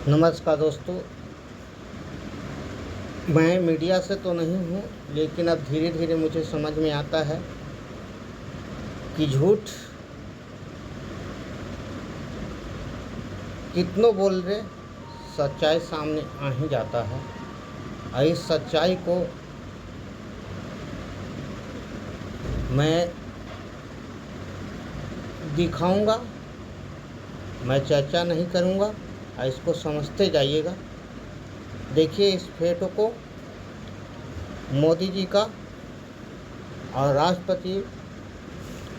नमस्कार दोस्तों, मैं मीडिया से तो नहीं हूँ, लेकिन अब धीरे धीरे मुझे समझ में आता है कि झूठ कितनों बोल रहे, सच्चाई सामने आ ही जाता है। और इस सच्चाई को मैं दिखाऊंगा, मैं चर्चा नहीं करूंगा और इसको समझते जाइएगा। देखिए इस फोटो को, मोदी जी का और राष्ट्रपति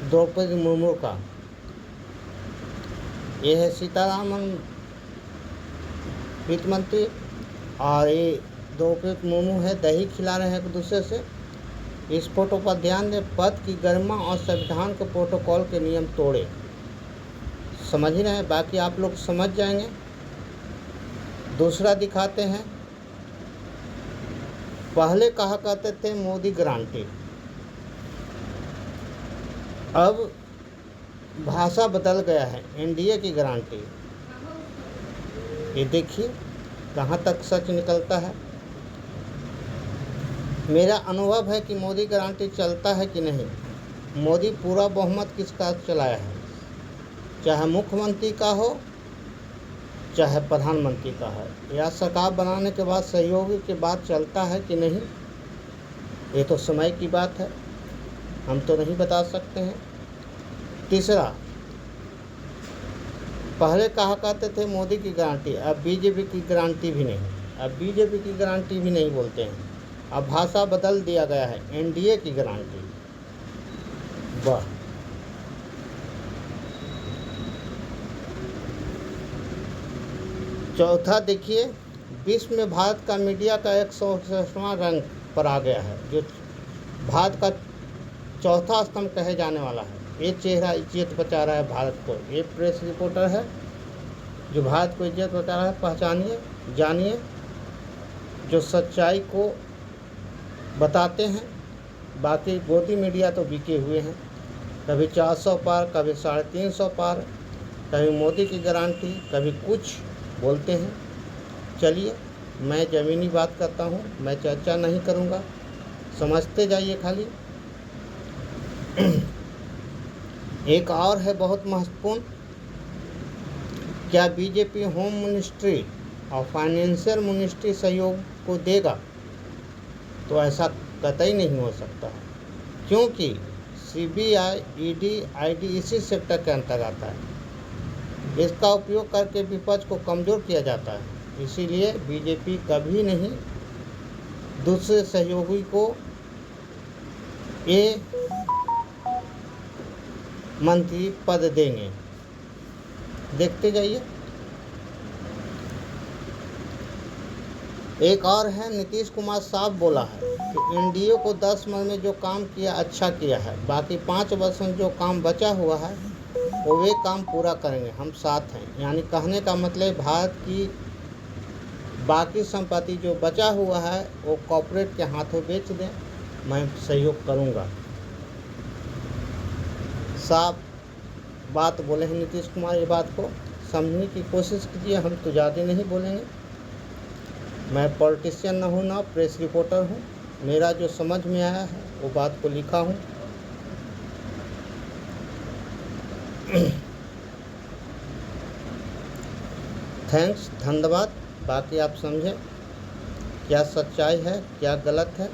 द्रौपदी मुर्मू का। ये है सीतारामन वित्त मंत्री और ये द्रौपदी मुर्मू है, दही खिला रहे हैं एक दूसरे से। इस फोटो पर ध्यान दें, पद की गरिमा और संविधान के प्रोटोकॉल के नियम तोड़े। समझ रहे हैं, बाकी आप लोग समझ जाएंगे। दूसरा दिखाते हैं, पहले कहा करते थे मोदी गारंटी, अब भाषा बदल गया है, एनडीए की गारंटी। ये देखिए कहाँ तक सच निकलता है। मेरा अनुभव है कि मोदी गारंटी चलता है कि नहीं। मोदी पूरा बहुमत किसका चलाया है, चाहे मुख्यमंत्री का हो चाहे प्रधानमंत्री का है, या सरकार बनाने के बाद सहयोगी के बाद चलता है कि नहीं, ये तो समय की बात है, हम तो नहीं बता सकते हैं। तीसरा, पहले कहा करते थे मोदी की गारंटी, अब बीजेपी की गारंटी भी नहीं, अब बीजेपी की गारंटी भी नहीं बोलते हैं, अब भाषा बदल दिया गया है, एनडीए की गारंटी। वाह, चौथा देखिए, विश्व में भारत का मीडिया का 167वां रैंक पर आ गया है, जो भारत का चौथा स्तंभ कहे जाने वाला है। ये चेहरा इज्जत बचा रहा है भारत को। ये प्रेस रिपोर्टर है जो भारत को इज्जत बचा रहा है। पहचानिए, जानिए, जो सच्चाई को बताते हैं। बाकी गोदी मीडिया तो बिके हुए हैं, कभी 400 पार, कभी 350 पार, कभी मोदी की गारंटी, कभी कुछ बोलते हैं। चलिए, मैं ज़मीनी बात करता हूँ, मैं चर्चा नहीं करूँगा, समझते जाइए खाली। एक और है बहुत महत्वपूर्ण, क्या बीजेपी होम मिनिस्ट्री और फाइनेंशियल मिनिस्ट्री सहयोग को देगा? तो ऐसा कतई नहीं हो सकता है, क्योंकि सीबीआई, ईडी, आईडी इसी सेक्टर के अंतर्गत आता है। इसका उपयोग करके विपक्ष को कमज़ोर किया जाता है। इसीलिए बीजेपी कभी नहीं दूसरे सहयोगी को ये मंत्री पद देंगे। देखते जाइए। एक और है, नीतीश कुमार साफ बोला है कि एनडीए को 10 वर्ष में जो काम किया अच्छा किया है, बाकी 5 वर्ष में जो काम बचा हुआ है वो वे काम पूरा करेंगे, हम साथ हैं। यानी कहने का मतलब भारत की बाकी संपत्ति जो बचा हुआ है वो कॉर्पोरेट के हाथों बेच दें, मैं सहयोग करूंगा। साफ बात बोले हैं नीतीश कुमार। ये बात को समझने की कोशिश कीजिए, हम तो ज़्यादा नहीं बोलेंगे। मैं पॉलिटिशियन न हूँ ना प्रेस रिपोर्टर हूँ, मेरा जो समझ में आया है वो बात को लिखा हूँ। थैंक्स, धन्यवाद। बाकी आप समझें क्या सच्चाई है क्या गलत है।